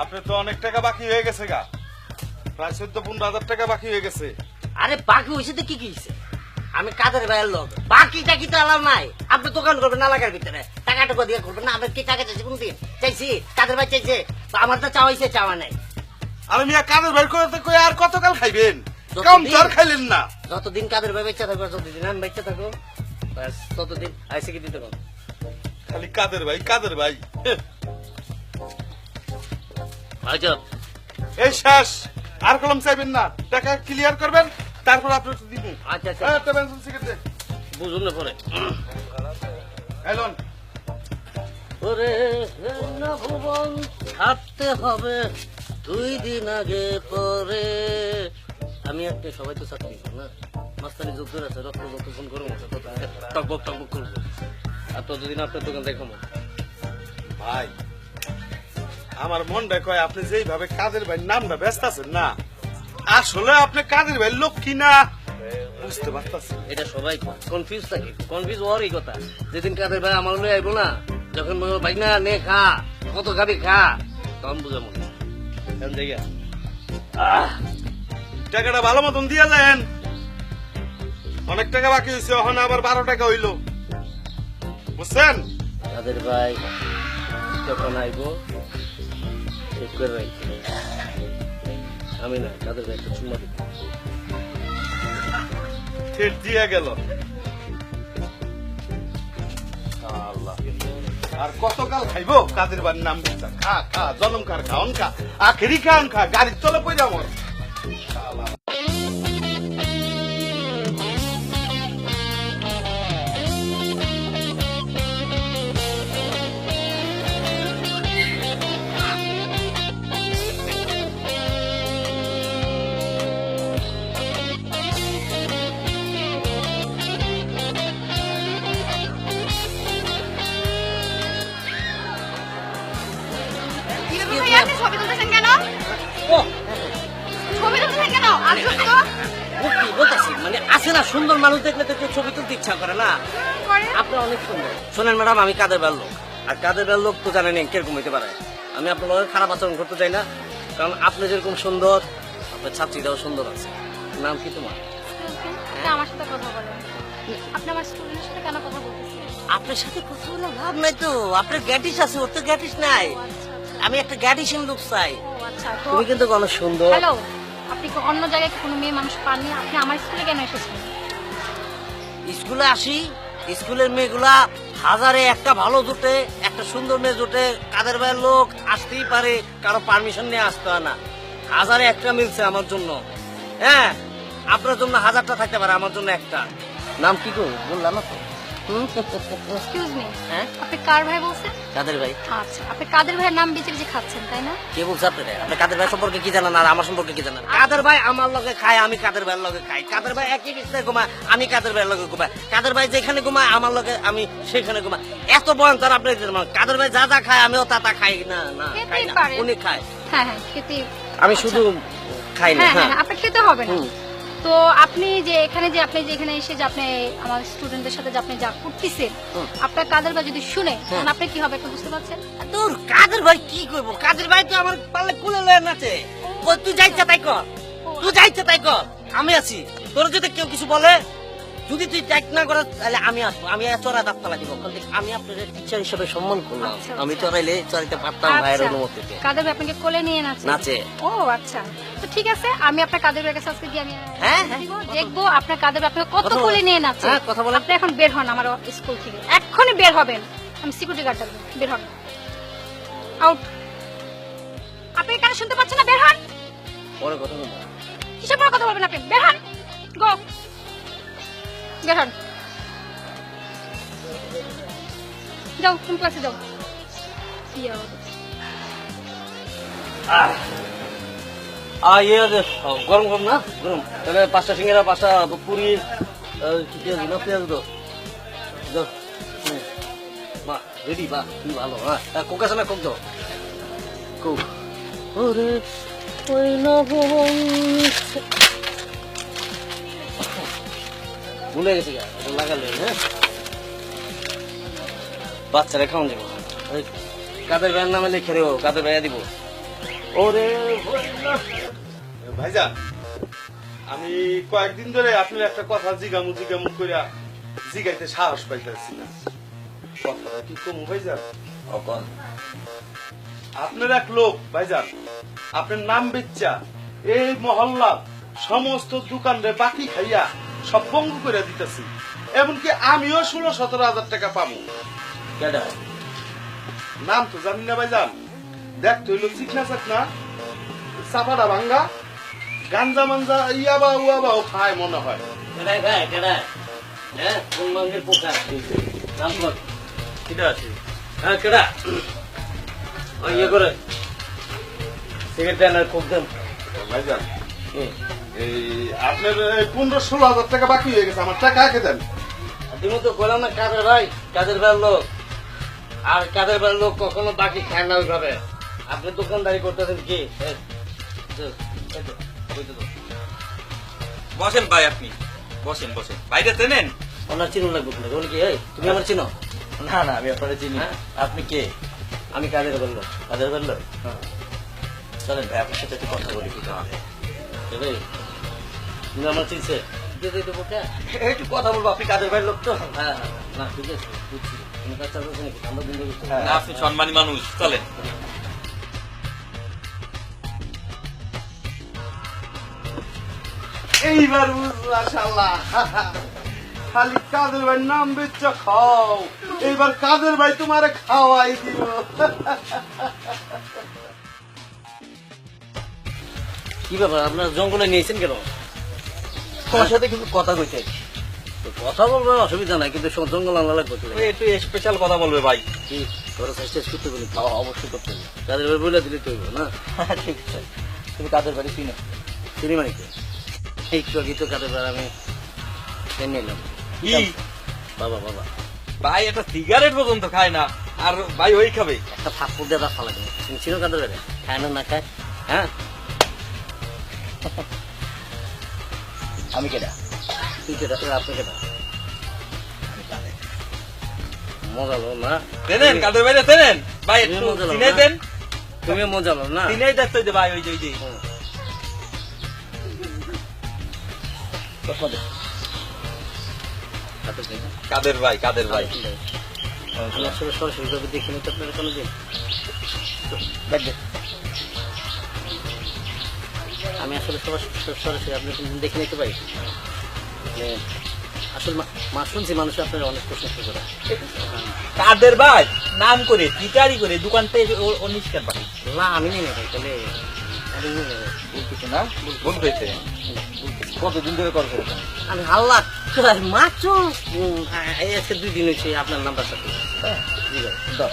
আপনি তো অনেক টাকা বাকি হয়ে গেছে গা, প্রায় 14-15 হাজার টাকা বাকি হয়ে গেছে। আরে বাকি হয়েছে তো কি হয়েছে? আমি কাদের ভাইয়ের লোক, বাকি টাকি তো আলাম নাই। আপনি দোকান করবেন না এলাকার ভিতরে, টাকা টাকা দিয়ে করবেন না। আমি কি টাকা চাইছি কোনদিন? চাইছি? কাদের ভাই চাইছে? আমার তো চাওয়াইছে, চাওয়া নাই। আর মিয়া কাদের ভাই করতে কই আর কতকাল খাইবেন? কম তো আর খাইলেন না। যতদিন কাদের ভাই বেঁচে থাকবো, যতদিন আমি বেঁচে থাকবো, ব্যাস ততদিন আইসে কি দিতে পারবো। খালি কাদের ভাই কাদের ভাই। আচ্ছা এই শেষ, আর কলম চাইবেন না, টাকা ক্লিয়ার করবেন তারপর আপনার দিব। আচ্ছা আচ্ছা, একটা পেন্সিল সিগারেট দে, বুঝুন না পরে। এলন ওরে না ভুবন ছাড়তে হবে 2 দিন আগে পরে। আমি একটা, সবাই তো চাকরি না, মাস্তানি যোগ করে আছে, রক্ত যতক্ষণ গরম আছে টকবক টকবক করবো। আর ততদিন আপনার দোকান দেখো ভাই, আমার মনটা কয় আপনি যেইভাবে কাদের ভাই নামটা ব্যস্ত আছেন না, আসলে আপনি কাদের ভাই লোক কিনা বুঝতে পারতেছেন। এটা সবাই কনফিউজ থাকে, কনফিউজ হওয়ারই কথা। যেদিন কাদের ভাই আমার লয়ে আইবো না, যখন ভাই না নে খা, কত খাবি খা, তখন বুঝা মনে জায়গা। টাকাটা ভালো মতন দিয়া যান, অনেক টাকা বাকি হয়েছে, ওখানে আবার 12 টাকা হইলো, বুঝছেন? কাদের ভাই যখন আইবো ঠিক করে রাখছি, আমি না কাদের ভাই একটা চুম্মা দিব। ঠিক দিয়া গেল। আর কতকাল খাইবো কাদের বাড়ির নাম বিচার? খা খা, জনম কার খাওন খা, আখেরি খাওন খা, গাড়ির তলে পড়ে আমার। ছবি তুলতেছেন কেন? ও ছবি তুলতেছেন কেন? আসুন তো। কি বলতেছি, মানে আছে না, সুন্দর মানুষ দেখলে তো একটু ছবি তুলতে ইচ্ছা করে না? করে। আপনি অনেক সুন্দর। শোনেন ম্যাডাম, আমি কাদের ভাইয়ের লোক, আর কাদের ভাইয়ের লোক তো জানেন কিরকম হইতে পারে। আমি আপনার লগে খারাপ আচরণ করতে চাই না, কারণ আপনি যেরকম সুন্দর, আপনার ছাত্রীটাও সুন্দর আছে। নাম কি তোমার? তা আমার সাথে কথা বলেন। আপনি আমার স্টুডেন্টের সাথে কেন কথা বলতেছেন? আপনার সাথে কথা বলে লাভ নাই তো, আপনার গ্যাটিস আছে, ওর তো গ্যাটিস নাই। আমি একটা গ্যাটিসিন লোক চাই। ও আচ্ছা, তো তুমি কিন্তু অনেক সুন্দর। হ্যালো, আপনি কি অন্য জায়গায় কি কোনো মেয়ে মানুষ পাননি? আপনি আমার স্কুলে কেন এসেছেন? স্কুলে আসি, স্কুলের মেয়েগুলা হাজারে একটা ভালো জোটে, একটা সুন্দর মেয়ে জোটে। কাদের ভাইয়ের লোক আসতেই পারে, কারো পারমিশন নিয়ে আসতে হয় না। হাজারে একটা মিলছে আমার জন্য। হ্যাঁ, আপনার জন্য 1000টা থাকতে পারে, আমার জন্য একটা। নাম কি করবো বললাম না তো। এক্সকিউজ মি, হ্যাঁ, আপনি কার ভাই বলছেন? কাদের ভাই? আচ্ছা, আপনি কাদের ভাইয়ের নাম বেঁচে বেঁচে খাচ্ছেন, তাই না? কে বলছে আপনারা? আপনি কাদের ভাই সম্পর্কে কি জানেন আর আমার সম্পর্কে কি জানেন? কাদের ভাই আমার লগে খায়, আমি কাদের ভাইয়ের লগে খাই। কাদের ভাই একই বিছানায় ঘুমায়, আমি কাদের ভাইয়ের লগে ঘুমাই। কাদের ভাই যেখানে ঘুমায় আমার লগে, আমি সেখানে ঘুমাই। এত ভয়ঙ্কর আপনি কাদের ভাই যা যা খায় আমিও তা তা খাই না? না খাই খেতেই না, পারেন। উনি খায়, হ্যাঁ হ্যাঁ, খেতে। আমি শুধু খাই না। হ্যাঁ হ্যাঁ, হ্যাঁ, আপনি খেতে হবে না। হুম। তো আপনি যে এখানে এসে যে আপনি আমার স্টুডেন্টদের সাথে যে আপনি যা করতেছেন, হুম। আপনার কাদের ভাই যদি শুনে, তখন আপনি কি হবে একটু বুঝতে পারছেন? তোর কাদের ভাই কি করবো? কাদের ভাই তো আমার পাল্লে কুলে লয়ে নাচে। ওই তুই যাইছে তাই কর, তুই যাইছে তাই কর, আমি আছি। তোর যদি কেউ কিছু বলে, যদি তুই ত্যাগ না করাস, তাহলে আমি আসবো, আমি চড়া দাঁতটা লাগিব। আমি আপনার টিচার হিসেবে সম্মান করলাম, আচ্ছা, আমি আচ্ছা। চড়াইলে চড়াইতে পারতাম ভাইয়ের অনুমতিতে। কাদের ভাই আপনাকে কোলে নিয়ে নাচে? নাচে। ও আচ্ছা, তো ঠিক আছে, আমি আপনার কাদের ভাইয়ের কাছে আজকে গিয়ে আমি হ্যাঁ, হ্যাঁ। দেখবো আপনার কাদের ভাই আপনাকে কত কথা বল। কোলে নিয়ে নাচে। হ্যাঁ, কথা বলেন। আপনি এখন বের হন আমার স্কুল থেকে, এক্ষুনি বের হবেন। আমি সিকিউরিটি গার্ড ডাকবো, বের হন, আউট। আপনি এখানে শুনতে পাচ্ছেন না? বের হন। পরে কথা বলবো। কিসের পর কথা বলবেন আপনি? বের হন, গো, বের হন, যাও তুমি ক্লাসে যাও। গরম গরম না, গরম। তাহলে 5টা সিঙ্গারা, 5টা পুরি, কি পেঁয়াজ না, পেঁয়াজ দো। বাহ, রেডি, বাহ, কি ভালো। হ্যাঁ, কোক আছে না? কোক দাও, কোক। ওরে ওই নবন, ভুলে গেছি, লাগালে। হ্যাঁ, বাচ্চারা খাওয়ান যাবো ওই কাদের ভাইয়ের নামে লিখে দেবো, কাদের ভাইয়া দিব। ওরে ভাইজান, আমি কয়েকদিন ধরে আপনার একটা কথা জিগামু জিগামু কইরা জিগাইতে সাহস পাইতেছি না। কথাটা কি কমু ভাইজান? অকন আপনার এক লোক ভাইজান, আপনার নাম বেচ্চা এই মহল্লা সমস্ত দোকানরে বাকি খাইয়া সব পঙ্গু করে দিতেছি। এমনকি আমিও 16-17 হাজার টাকা পাবো। কেডা? নাম তো জানি না ভাইজান, দেখতে হইলো চিকনা চাকনা, চাপাটা ভাঙ্গা, গাঞ্জা মাঞ্জা ইয়াবা উয়াবাও খায় মনে হয়। কেডাই ভাই কেডাই? হ্যাঁ কোন মাঙ্গের পোকা নাম বল। কেডা আছে? হ্যাঁ কেডা? ওই ইয়ে করে সিগারেট টানার খুব দেন ভাইজান এই আপনার 15-16 হাজার টাকা বাকি হয়ে গেছে, আমার টাকা আগে দেন। তুমি তো বললাম না কাদের ভাই, কাদের ভাইয়ের লোক। আর কাদের ভাইয়ের লোক কখনো বাকি খায় না ওইভাবে। আপনি দোকানদারি করতেছেন কি? বসেন ভাই, আপনি বসেন বসেন। বাইরে চেনেন? ওনার চিনো লাগবে আপনাকে। উনি কি এই তুমি আমার চিনো? না না, আমি আপনারা চিনি। হ্যাঁ? আপনি কে? আমি কাদের বললো? কাদের বললো? চলেন ভাই, আপনার সাথে একটু কথা বলি। তুমি আমার চিনছে? একটু কথা বলবো, আপনি কাদের ভাইয়ের লোক তো? হ্যাঁ হ্যাঁ না ঠিক আছে বুঝছি। তুমি কাজ চালাচ্ছ নাকি? আমরা দিন দেখি। না, আপনি সম্মানী মানুষ, চলেন। এইবার বুঝলা শালা, খালি কাদের ভাই নাম বেচ্চা খাও, এইবার কাদের ভাই তোমারে খাওয়াই দিব। কি ব্যাপার আপনার জঙ্গলে নিয়েছেন কেন? তোমার সাথে কিছু কথা কইতে। তো কথা বলবে অসুবিধা নাই, কিন্তু জঙ্গল আনা লাগবে তো। ওই একটু স্পেশাল কথা বলবে ভাই। কি তোরা চেষ্টা করতে বলি? অবশ্যই করতে হবে। কাদের ভাই বলে দিলে তো হইবো না? ঠিক আছে, তুমি কাদের বাড়ি চিনো? চিনি মানে কি? একটু আগে তো কাদের ভাই আমি জেনে নিলাম। কি বাবা বাবা ভাই, একটা সিগারেট পর্যন্ত খায় না, আর ভাই ওই খাবে? একটা থাপ্পড় দিয়ে রাখা লাগবে। তুমি চিনো কাদের ভাই? খায় না না খায়? হ্যাঁ আমি কেডা? তুই কেটা? আপনি কেটা? মজা লো না? চেনেন কাদের বাইরে? চেনেন ভাই? একটু তুমি মজা চিনাই না? দেন। তুমি মজা লো না? চিনাই দেখতে যে ভাই, ওই যে ওই যে হুম। চশমা দে। হাতে দিন। কাদের ভাই, কাদের ভাই। আমি আসলে সরাসরি ভাবে দেখিনি তো আপনারা কোনোদিন। দেখ দে। আমি আসলে সরাসরি আপনি কোনদিন দেখে নিতে পারি। আসলে মা শুনছি মানুষ আপনারা অনেক প্রশংসা করে। কাদের ভাই নাম করে টিটারি করে দোকানতে অনিষ্কার পাখি। না আমি নেই না ভাই, তাহলে আমি নেই না ভাই। বলতেছে না? ভুল হয়েছে। কতদিন ধরে কল করেছেন? আমি হাল্লা মাত্র আজকে 2 দিন হয়েছে আপনার নাম্বার সাথে। হ্যাঁ, জি ভাই। দাও।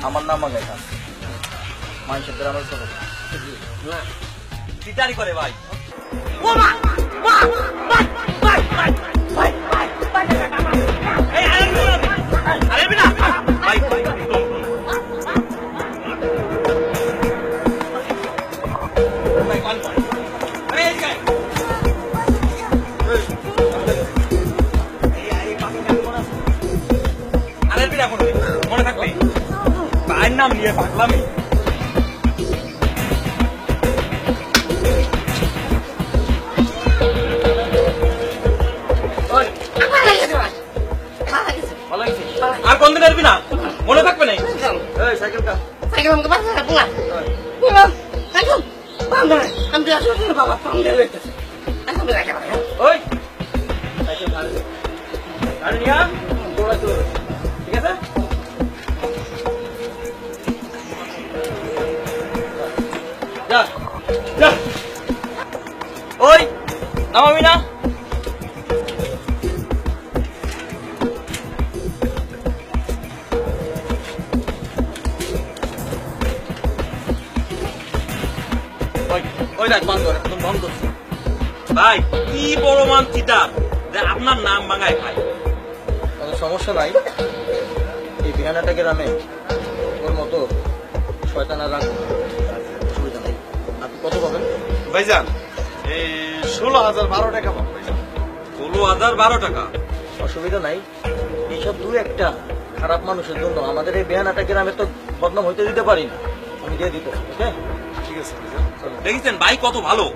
আমার নাম আগে খা মানুষের দ্বারা আমার খবর না টিটারি করে ভাই। ও মা মা ভাই ভাই ভাই ভাই ভাই এই আরে বিনা ভাই ভাই ভাই কল কর। আরে এই গায় আরে বিনা মনে থাকবে ভাইয়ের নাম নিয়ে পাগলামি। আর কোনদিন আসবি না, মনে থাকবে না? এই সাইকেল কা সাইকেল আমাকে বাসা বলা বলা সাইকেল বান্দা আমি আসলে বাবা পামলে লইতেছে এখন রাখা ওই সাইকেল গাড়ি গাড়ি নিয়া দৌড়া তো, ঠিক আছে? যা যা। ওই নামাবি না? ওই দেখ বন্ধ, একদম বন্ধ। ভাই কি বড় মান চিটার যে আপনার নাম ভাঙায় ভাই। সমস্যা নাই, এই বিহানাটা গ্রামে ওর মতো শয়তানা রাখবো, অসুবিধা নেই। আপনি কত পাবেন? ভাইজান এই 16,012 টাকা পাবো ভাইজান। 16,012 টাকা? অসুবিধা নাই, এইসব 2-1টা খারাপ মানুষের জন্য আমাদের এই বেহানাটা গ্রামে তো বদনাম হইতে দিতে পারি না। আমি দিয়ে দিতে, ওকে? ঠিক আছে ভাইজান। দেখেছেন ভাই কত ভালো।